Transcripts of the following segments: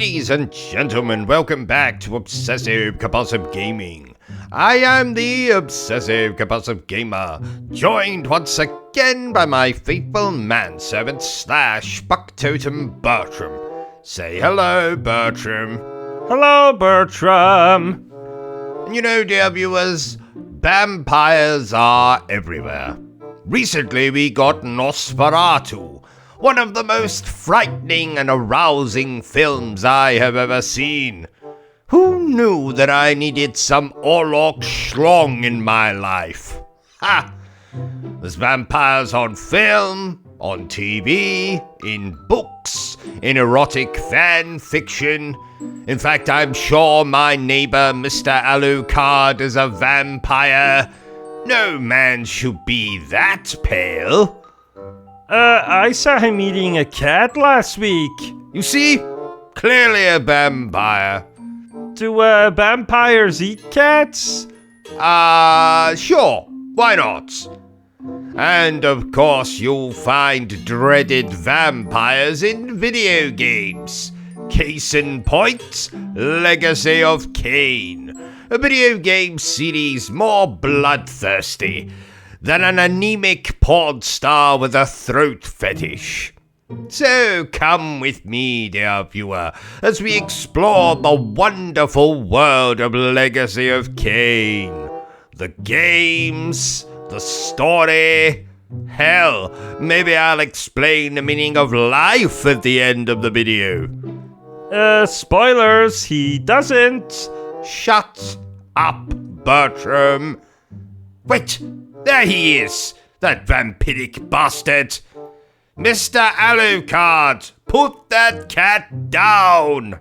Ladies and gentlemen, welcome back to Obsessive Compulsive Gaming. I am the Obsessive Compulsive Gamer, joined once again by my faithful manservant slash bucktotem Bertrum. Say hello, Bertrum. Hello, Bertrum. You know, dear viewers, vampires are everywhere. Recently we got Nosferatu, one of the most frightening and arousing films I have ever seen. Who knew that I needed some Orlok schlong in my life? Ha! There's vampires on film, on TV, in books, in erotic fan fiction. In fact, I'm sure my neighbor Mr. Alucard is a vampire. No man should be that pale. I saw him eating a cat last week. You see? Clearly a vampire. Do vampires eat cats? Sure. Why not? And of course you'll find dreaded vampires in video games. Case in point, Legacy of Kain, a video game series more bloodthirsty than an anemic porn star with a throat fetish. So come with me, dear viewer, as we explore the wonderful world of Legacy of Kain. The games, the story. Hell, maybe I'll explain the meaning of life at the end of the video. Spoilers, he doesn't. Shut up, Bertrum. Wait, there he is, that vampiric bastard. Mr. Alucard, put that cat down.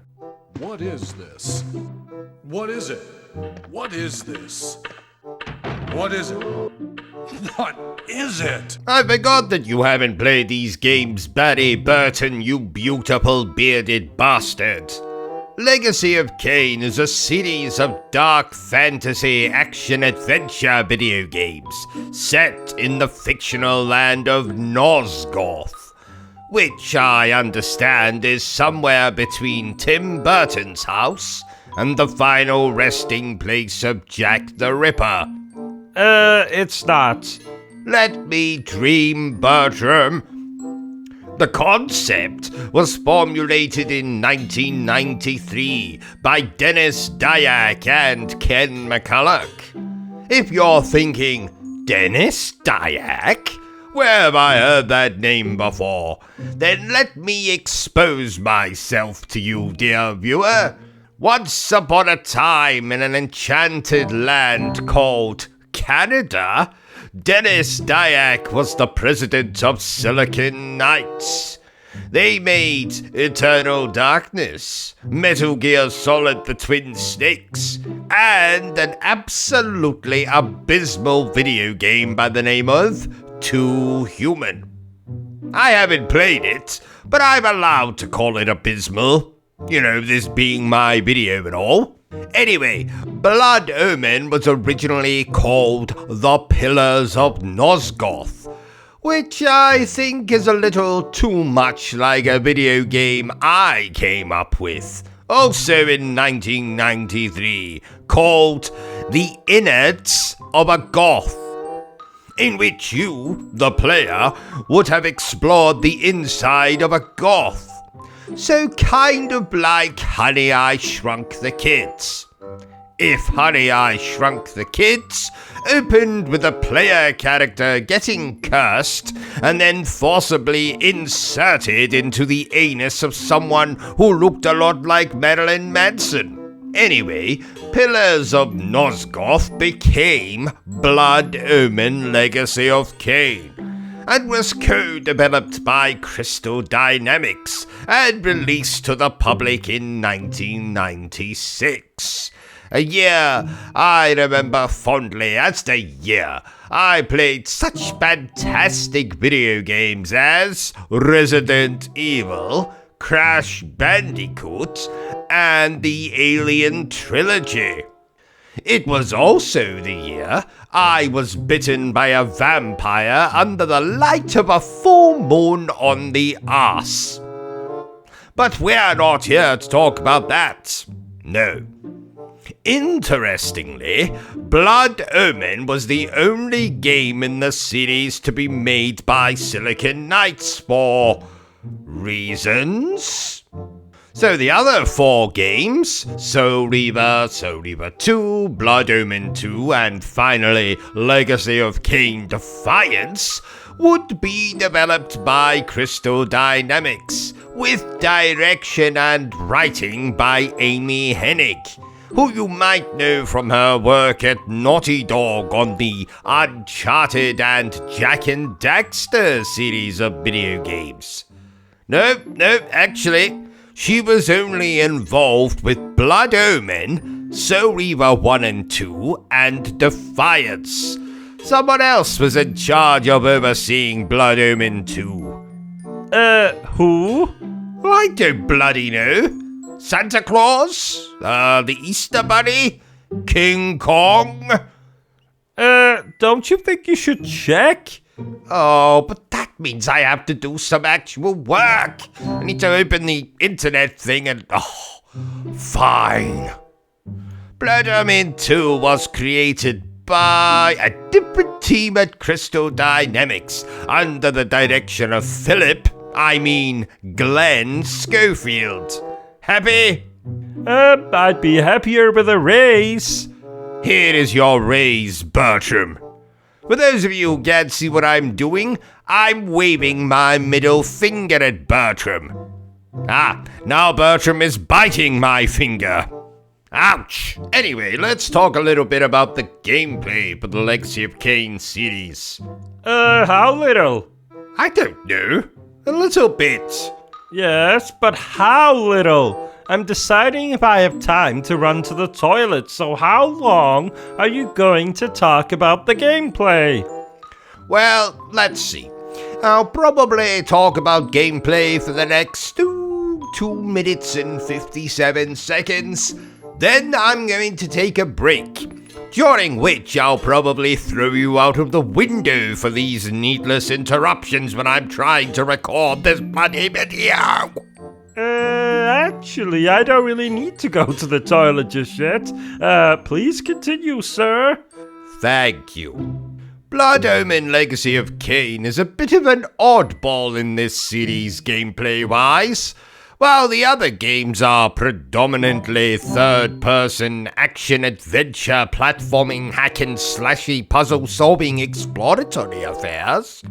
What is this? What is it? What is this? What is it? What is it? I forgot that you haven't played these games, Barry Burton, you beautiful bearded bastard. Legacy of Kain is a series of dark fantasy action-adventure video games set in the fictional land of Nosgoth, which I understand is somewhere between Tim Burton's house and the final resting place of Jack the Ripper. It's not. Let me dream, Bertram. The concept was formulated in 1993 by Dennis Dyack and Ken McCulloch. If you're thinking, Dennis Dyack? Where have I heard that name before? Then let me expose myself to you, dear viewer. Once upon a time in an enchanted land called Canada, Dennis Dyack was the president of Silicon Knights. They made Eternal Darkness, Metal Gear Solid the Twin Snakes, and an absolutely abysmal video game by the name of Too Human. I haven't played it, but I'm allowed to call it abysmal. You know, this being my video and all. Anyway, Blood Omen was originally called The Pillars of Nosgoth, which I think is a little too much like a video game I came up with, also in 1993, called The Innards of a Goth, in which you, the player, would have explored the inside of a goth. So kind of like Honey, I Shrunk the Kids. If Honey, I Shrunk the Kids opened with a player character getting cursed and then forcibly inserted into the anus of someone who looked a lot like Marilyn Manson. Anyway, Pillars of Nosgoth became Blood Omen Legacy of Kain, and was co-developed by Crystal Dynamics and released to the public in 1996. A year I remember fondly as the year I played such fantastic video games as Resident Evil, Crash Bandicoot, and the Alien Trilogy. It was also the year I was bitten by a vampire under the light of a full moon on the arse. But we're not here to talk about that. No. Interestingly, Blood Omen was the only game in the series to be made by Silicon Knights for reasons. So the other 4 games, Soul Reaver, Soul Reaver 2, Blood Omen 2, and finally Legacy of Kain Defiance, would be developed by Crystal Dynamics, with direction and writing by Amy Hennig, who you might know from her work at Naughty Dog on the Uncharted and Jak and Daxter series of video games. No, actually, she was only involved with Blood Omen, Soul Reaver 1 and 2, and Defiance. Someone else was in charge of overseeing Blood Omen 2. Who? Well, I don't bloody know. Santa Claus? The Easter Bunny? King Kong? Don't you think you should check? Oh, but that means I have to do some actual work. I need to open the internet thing and... Oh, fine. Blood Omen 2 was created by a different team at Crystal Dynamics under the direction of Glenn Schofield. Happy? I'd be happier with a raise. Here is your raise, Bertrum. For those of you who can't see what I'm doing, I'm waving my middle finger at Bertrum. Now Bertrum is biting my finger. Ouch! Anyway, let's talk a little bit about the gameplay for the Legacy of Kain series. How little? I don't know. A little bit. Yes, but how little? I'm deciding if I have time to run to the toilet, so how long are you going to talk about the gameplay? Well, let's see. I'll probably talk about gameplay for the next 2 minutes and 57 seconds. Then I'm going to take a break, during which I'll probably throw you out of the window for these needless interruptions when I'm trying to record this bloody video. Actually, I don't really need to go to the toilet just yet. Please continue, sir. Thank you. Blood Omen Legacy of Kain is a bit of an oddball in this series gameplay-wise. While the other games are predominantly third-person action-adventure platforming hack-and-slashy puzzle-solving exploratory affairs,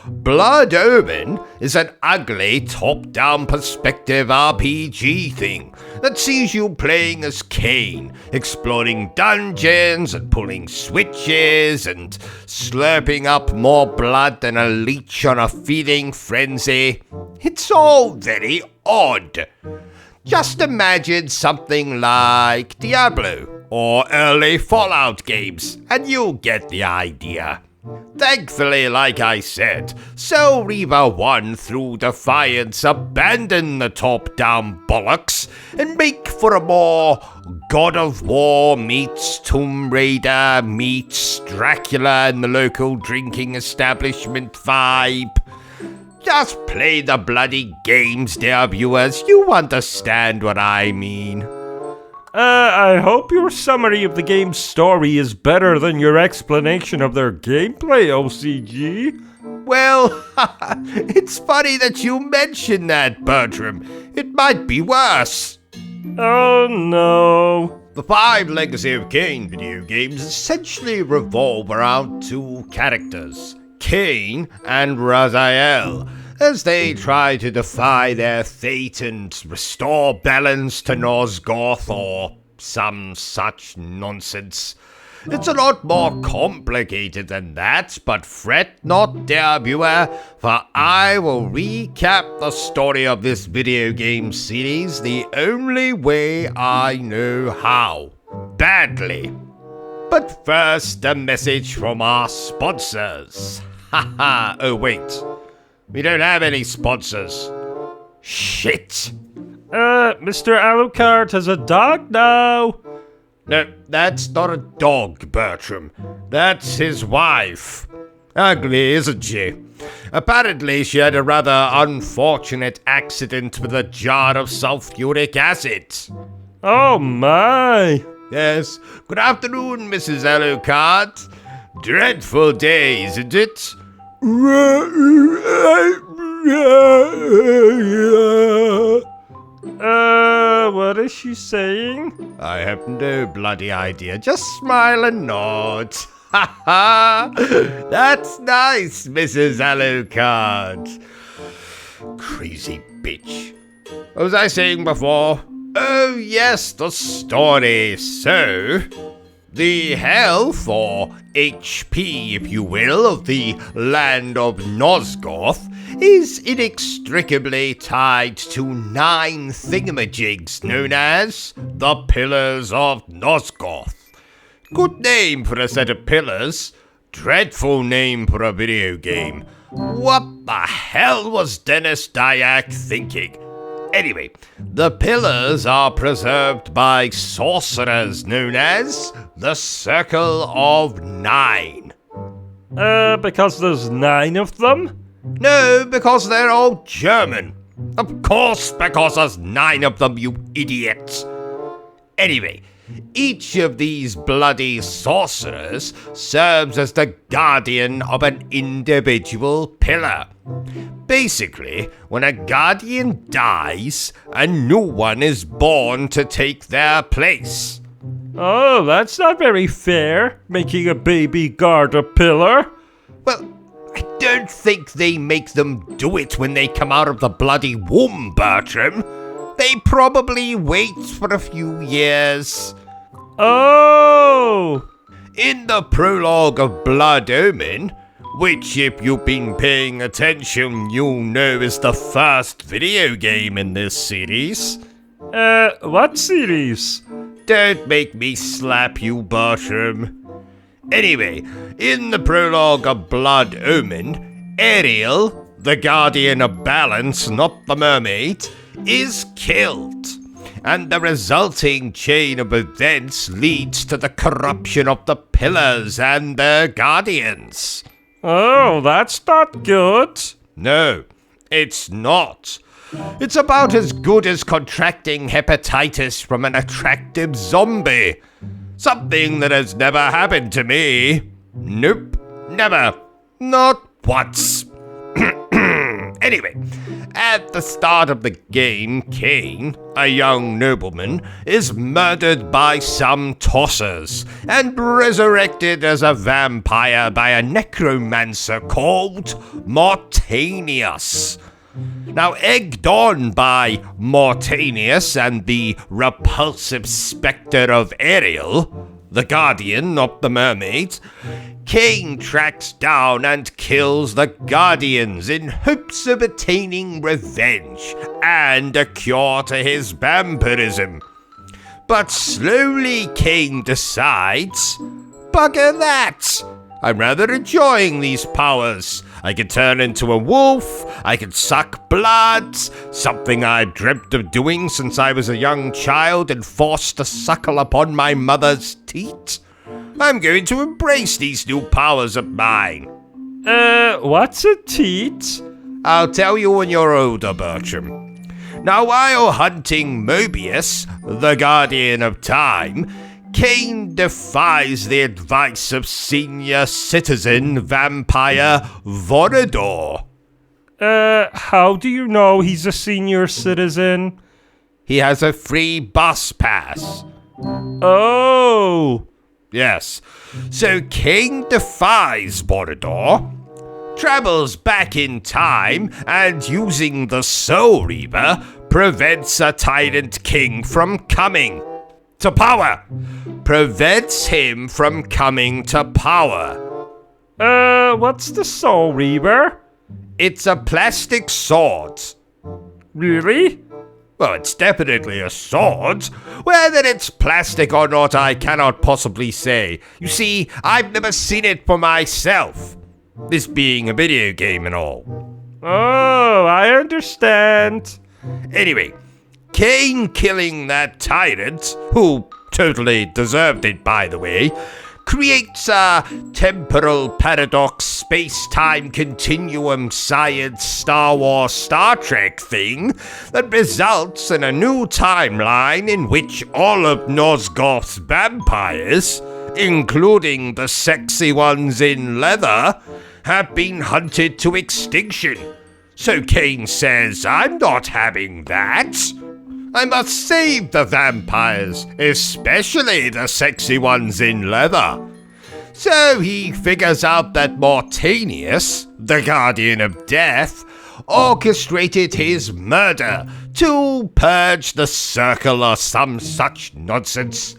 Blood Omen is an ugly top-down perspective RPG thing that sees you playing as Kain, exploring dungeons and pulling switches and slurping up more blood than a leech on a feeding frenzy. It's all very odd. Just imagine something like Diablo or early Fallout games, and you'll get the idea. Thankfully, like I said, Soul Reaver 1 through Defiance abandon the top-down bollocks and make for a more God of War meets Tomb Raider meets Dracula and the local drinking establishment vibe. Just play the bloody games, dear viewers. You understand what I mean. I hope your summary of the game's story is better than your explanation of their gameplay, OCG. Well, it's funny that you mention that, Bertrum. It might be worse. Oh no. The 5 Legacy of Kain video games essentially revolve around 2 characters, Kain and Raziel, as they try to defy their fate and restore balance to Nosgoth or some such nonsense. It's a lot more complicated than that, but fret not, dear viewer, for I will recap the story of this video game series the only way I know how. Badly. But first, a message from our sponsors. Haha, oh wait. We don't have any sponsors. Shit. Mr. Alucard has a dog now. No, that's not a dog, Bertrum. That's his wife. Ugly, isn't she? Apparently, she had a rather unfortunate accident with a jar of sulfuric acid. Oh my! Yes. Good afternoon, Mrs. Alucard. Dreadful day, isn't it? What is she saying? I have no bloody idea. Just smile and nod. Ha ha! That's nice, Mrs. Alucard. Crazy bitch. What was I saying before? Oh, yes, the story. So, the health, or HP, if you will, of the land of Nosgoth is inextricably tied to 9 thingamajigs known as the Pillars of Nosgoth. Good name for a set of pillars. Dreadful name for a video game. What the hell was Dennis Dyack thinking? Anyway, the pillars are preserved by sorcerers known as the Circle of 9. Because there's 9 of them? No, because they're all German. Of course, because there's 9 of them, you idiots. Anyway, each of these bloody sorcerers serves as the guardian of an individual pillar. Basically, when a guardian dies, a new one is born to take their place. Oh, that's not very fair, making a baby guard a pillar. Well, I don't think they make them do it when they come out of the bloody womb, Bertram. They probably wait for a few years. Oh! In the prologue of Blood Omen, which, if you've been paying attention, you'll know is the first video game in this series. What series? Don't make me slap you, Bertram. Anyway, in the prologue of Blood Omen, Ariel, the guardian of balance, not the mermaid, is killed. And the resulting chain of events leads to the corruption of the pillars and their guardians. Oh, that's not good. No, it's not. It's about as good as contracting hepatitis from an attractive zombie. Something that has never happened to me. Nope, never. Not once. Anyway, at the start of the game, Kain, a young nobleman, is murdered by some tossers and resurrected as a vampire by a necromancer called Mortanius. Now, egged on by Mortanius and the repulsive spectre of Ariel, the guardian of the mermaids, Kain tracks down and kills the guardians in hopes of attaining revenge and a cure to his vampirism. But slowly Kain decides, bugger that! I'm rather enjoying these powers. I can turn into a wolf, I can suck blood, something I've dreamt of doing since I was a young child and forced to suckle upon my mother's teat. I'm going to embrace these new powers of mine. What's a teat? I'll tell you when you're older, Bertram. Now, while hunting Mobius, the guardian of time, Kain defies the advice of senior citizen vampire Vorador. How do you know he's a senior citizen? He has a free bus pass. Oh! Yes. So Kain defies Vorador, travels back in time, and using the Soul Reaver, prevents a tyrant king from coming to power. Prevents him from coming to power. What's the Soul Reaver? It's a plastic sword. Really? Well, it's definitely a sword. Whether it's plastic or not, I cannot possibly say. You see, I've never seen it for myself. This being a video game and all. Oh, I understand. Anyway, Kain killing that tyrant, who totally deserved it, by the way, creates a temporal paradox space-time continuum science Star Wars Star Trek thing that results in a new timeline in which all of Nosgoth's vampires, including the sexy ones in leather, have been hunted to extinction. So Kain says, I'm not having that. I must save the vampires, especially the sexy ones in leather. So he figures out that Mortanius, the Guardian of Death, orchestrated his murder to purge the circle or some such nonsense.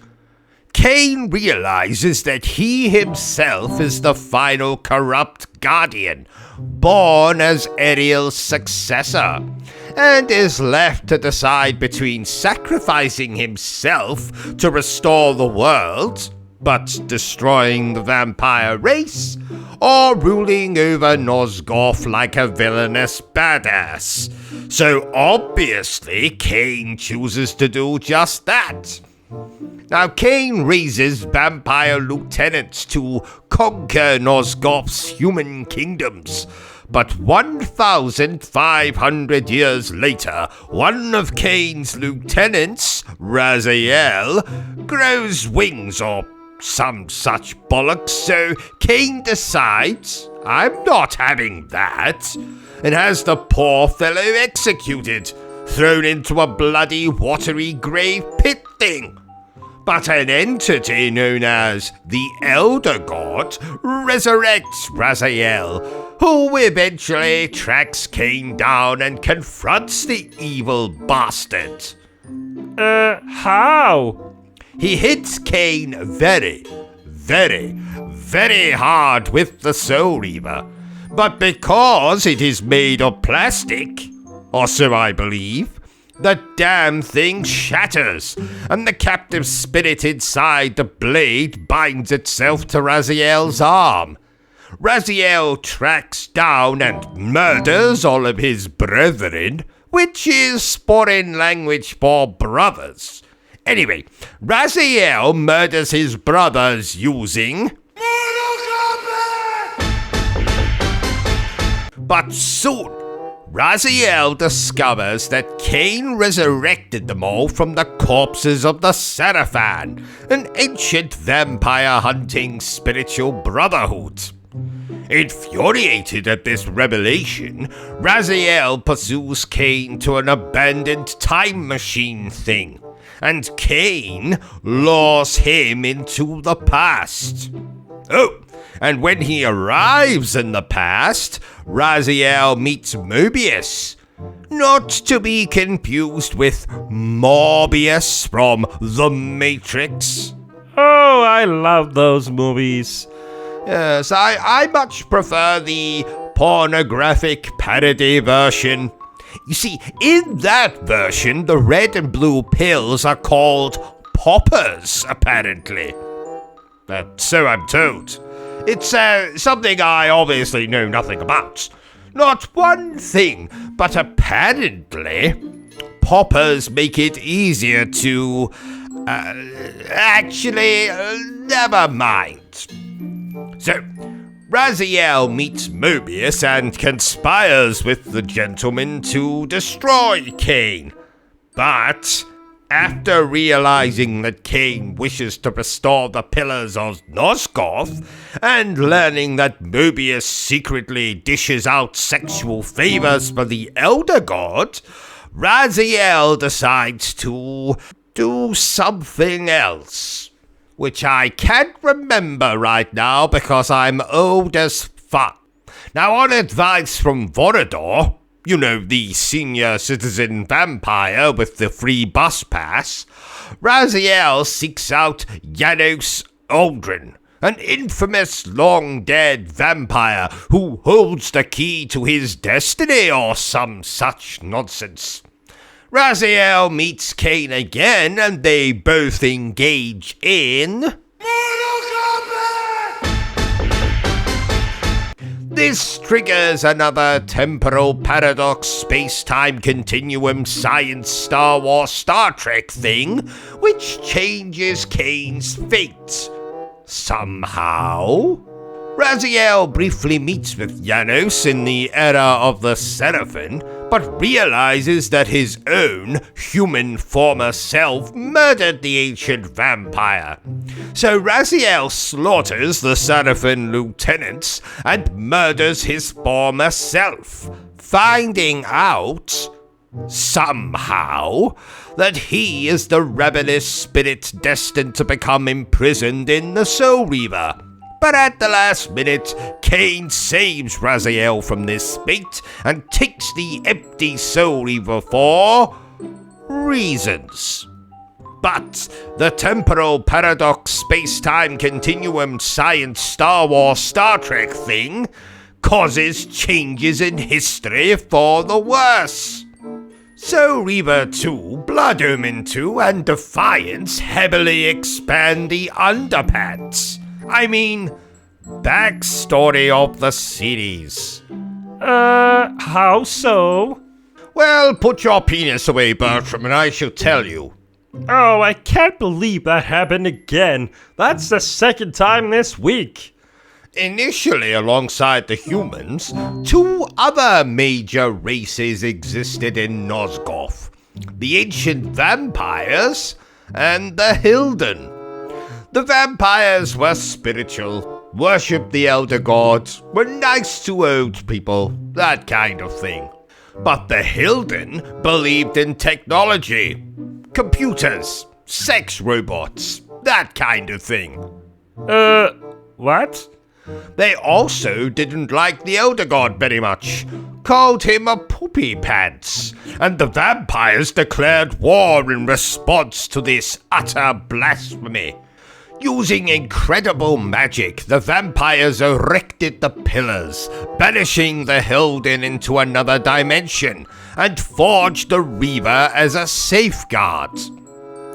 Kain realizes that he himself is the final corrupt guardian, born as Ariel's successor, and is left to decide between sacrificing himself to restore the world, but destroying the vampire race, or ruling over Nosgoth like a villainous badass. So obviously, Kain chooses to do just that. Now, Kain raises vampire lieutenants to conquer Nosgoth's human kingdoms, but 1,500 years later, one of Kain's lieutenants, Raziel, grows wings or some such bollocks, so Kain decides, I'm not having that, and has the poor fellow executed, thrown into a bloody watery grave pit thing. But an entity known as the Elder God resurrects Raziel, who eventually tracks Kain down and confronts the evil bastard. How? He hits Kain very, very, very hard with the Soul Reaver, but because it is made of plastic, or so I believe, the damn thing shatters, and the captive spirit inside the blade binds itself to Raziel's arm. Raziel tracks down and murders all of his brethren, which is Sporin language for brothers. Anyway, Raziel murders his brothers using but soon, Raziel discovers that Kain resurrected them all from the corpses of the Seraphan, an ancient vampire-hunting spiritual brotherhood. Infuriated at this revelation, Raziel pursues Kain to an abandoned time machine thing, and Kain lures him into the past. Oh, and when he arrives in the past, Raziel meets Mobius, not to be confused with Morbius from The Matrix. Oh, I love those movies. Yes, I much prefer the pornographic parody version. You see, in that version, the red and blue pills are called poppers, apparently. So I'm told. It's something I obviously know nothing about. Not one thing, but apparently, poppers make it easier to... never mind. So, Raziel meets Mobius and conspires with the gentleman to destroy Kain. But, after realizing that Kain wishes to restore the Pillars of Nosgoth, and learning that Mobius secretly dishes out sexual favors for the Elder God, Raziel decides to do something else, which I can't remember right now because I'm old as fuck. Now, on advice from Vorador, you know, the senior citizen vampire with the free bus pass, Raziel seeks out Janos Aldrin, an infamous long-dead vampire who holds the key to his destiny or some such nonsense. Raziel meets Kain again and they both engage in... This triggers another temporal paradox space-time continuum science Star Wars Star Trek thing, which changes Kain's fate. somehow. Raziel briefly meets with Janos in the era of the Seraphim, but realizes that his own human former self murdered the ancient vampire. So Raziel slaughters the Seraphim lieutenants and murders his former self, finding out, somehow, that he is the rebellious spirit destined to become imprisoned in the Soul Reaver. But at the last minute, Kain saves Raziel from this fate and takes the empty Soul Reaver for reasons. But the temporal paradox space-time continuum science Star Wars Star Trek thing causes changes in history for the worse. Soul Reaver 2, Blood Omen 2, and Defiance heavily expand the underpants. I mean, backstory of the series. How so? Well, put your penis away, Bertrum, and I shall tell you. Oh, I can't believe that happened again. That's the second time this week. Initially, alongside the humans, two other major races existed in Nosgoth. The ancient vampires and the Hilden. The vampires were spiritual, worshipped the elder gods, were nice to old people, that kind of thing. But the Hilden believed in technology, computers, sex robots, that kind of thing. What? They also didn't like the elder god very much, called him a poopy pants, and the vampires declared war in response to this utter blasphemy. Using incredible magic, the vampires erected the pillars, banishing the Hilden into another dimension, and forged the Reaver as a safeguard.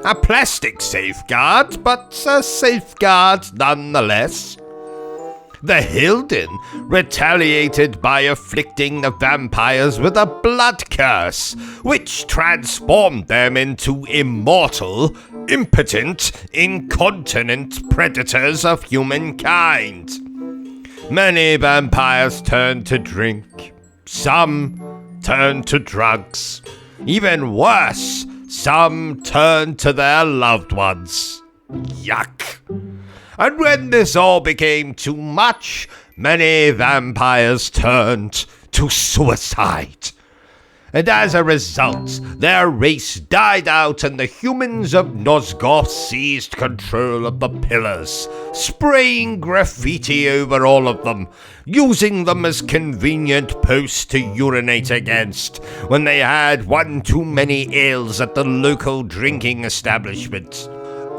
A plastic safeguard, but a safeguard nonetheless. The Hilden retaliated by afflicting the vampires with a blood curse, which transformed them into immortal, impotent, incontinent predators of humankind. Many vampires turned to drink. Some turned to drugs. Even worse, some turned to their loved ones. Yuck. And when this all became too much, many vampires turned to suicide. And as a result, their race died out and the humans of Nosgoth seized control of the pillars, spraying graffiti over all of them, using them as convenient posts to urinate against when they had one too many ales at the local drinking establishment.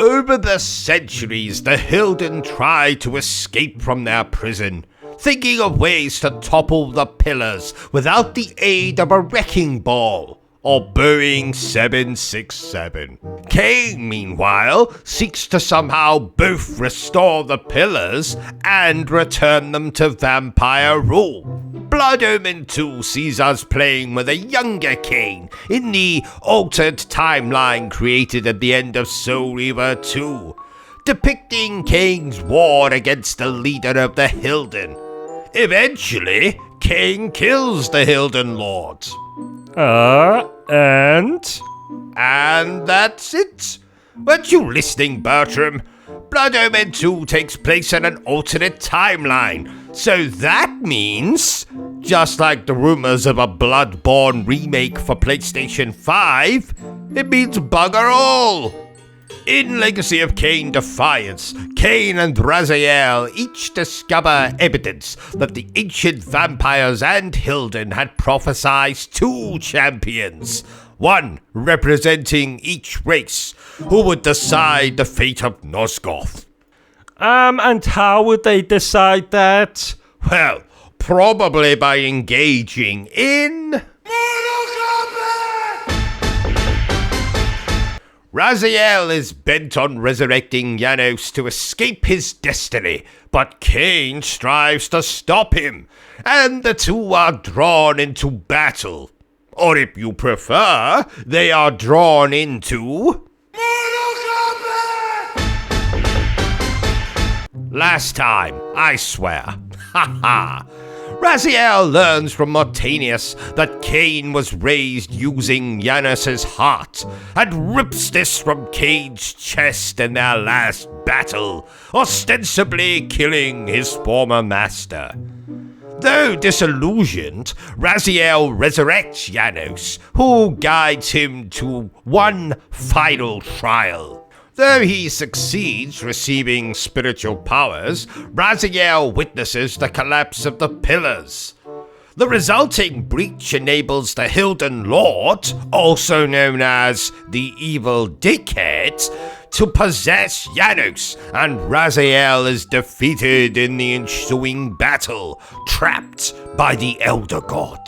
Over the centuries, the Hilden tried to escape from their prison, thinking of ways to topple the pillars without the aid of a wrecking ball or Boeing 767. Kain, meanwhile, seeks to somehow both restore the pillars and return them to vampire rule. Blood Omen 2 sees us playing with a younger Kain in the altered timeline created at the end of Soul Reaver 2, depicting Kain's war against the leader of the Hilden. Eventually, Kain kills the Hilden Lord. And? And that's it. Weren't you listening, Bertrum? Blood Omen 2 takes place in an alternate timeline, so that means, just like the rumors of a Bloodborne remake for PlayStation 5, it means bugger all. In Legacy of Kain Defiance, Kain and Raziel each discover evidence that the ancient vampires and Hilden had prophesied two champions, one representing each race, who would decide the fate of Nosgoth. And how would they decide that? Well, probably by engaging in Raziel is bent on resurrecting Janos to escape his destiny, but Kain strives to stop him, and the two are drawn into battle. Or if you prefer, they are drawn into Last time, I swear. Ha ha. Raziel learns from Martinius that Kain was raised using Janus's heart, and rips this from Kain's chest in their last battle, ostensibly killing his former master. Though disillusioned, Raziel resurrects Janus, who guides him to one final trial. Though he succeeds receiving spiritual powers, Raziel witnesses the collapse of the pillars. The resulting breach enables the Hilden Lord, also known as the Evil Dickhead, to possess Janus, and Raziel is defeated in the ensuing battle, trapped by the Elder God.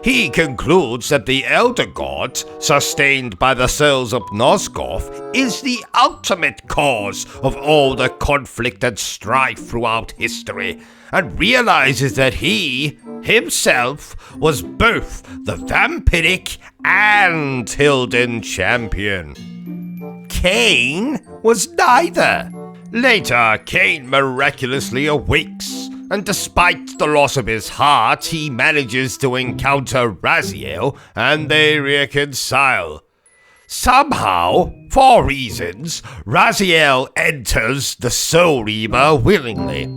He concludes that the Elder God, sustained by the souls of Nosgoth, is the ultimate cause of all the conflict and strife throughout history, and realizes that he, himself, was both the vampiric and Hilden champion. Kain was neither. Later, Kain miraculously awakes, and despite the loss of his heart, he manages to encounter Raziel, and they reconcile. Somehow, for reasons, Raziel enters the Soul Reaver willingly,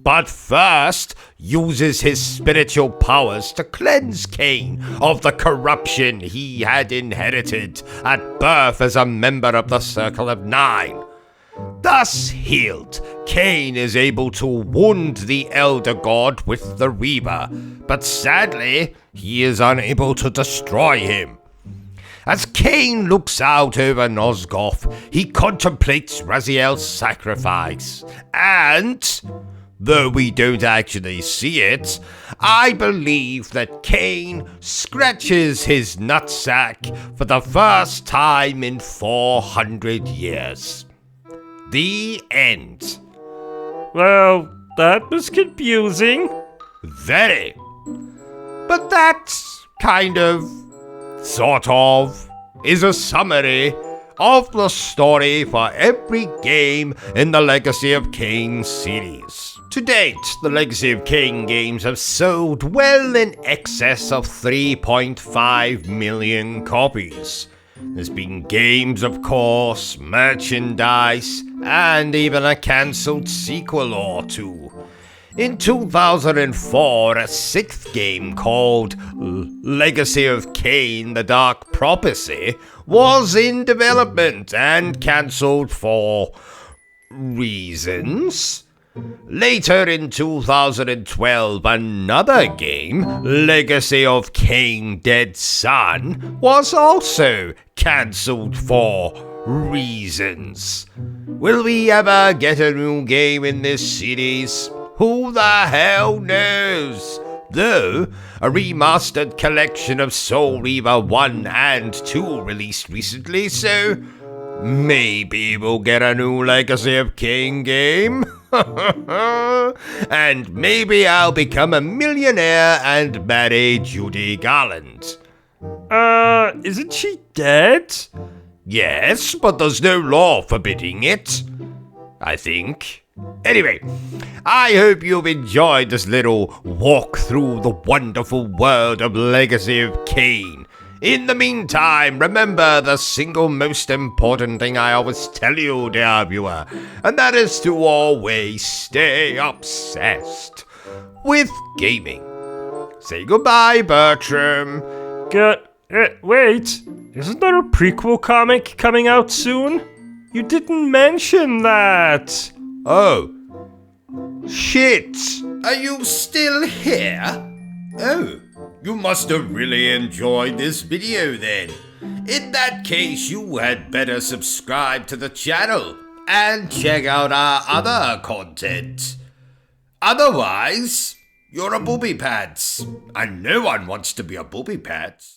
but first uses his spiritual powers to cleanse Kain of the corruption he had inherited at birth as a member of the Circle of Nine. Thus healed, Kain is able to wound the Elder God with the Reaver, but sadly, he is unable to destroy him. As Kain looks out over Nosgoth, he contemplates Raziel's sacrifice, and, though we don't actually see it, I believe that Kain scratches his nutsack for the first time in 400 years. The end. Well, that was confusing. Very. But that kind of, sort of, is a summary of the story for every game in the Legacy of Kain series. To date, the Legacy of Kain games have sold well in excess of 3.5 million copies. There's been games, of course, merchandise, and even a cancelled sequel or two. In 2004, a sixth game called Legacy of Kain: The Dark Prophecy was in development and cancelled for reasons. Later in 2012, another game, Legacy of Kain: Dead Son, was also cancelled for reasons. Will we ever get a new game in this series? Who the hell knows? Though, a remastered collection of Soul Reaver 1 and 2 released recently, so maybe we'll get a new Legacy of Kain game. And maybe I'll become a millionaire and marry Judy Garland. Isn't she dead? Yes, but there's no law forbidding it, I think. Anyway, I hope you've enjoyed this little walk through the wonderful world of Legacy of Kain. In the meantime, remember the single most important thing I always tell you, dear viewer, and that is to always stay obsessed with gaming. Say goodbye, Bertram. Wait, isn't there a prequel comic coming out soon? You didn't mention that. Oh. Shit. Are you still here? Oh. You must have really enjoyed this video then. In that case, you had better subscribe to the channel and check out our other content. Otherwise, you're a booby pants, and no one wants to be a booby pants.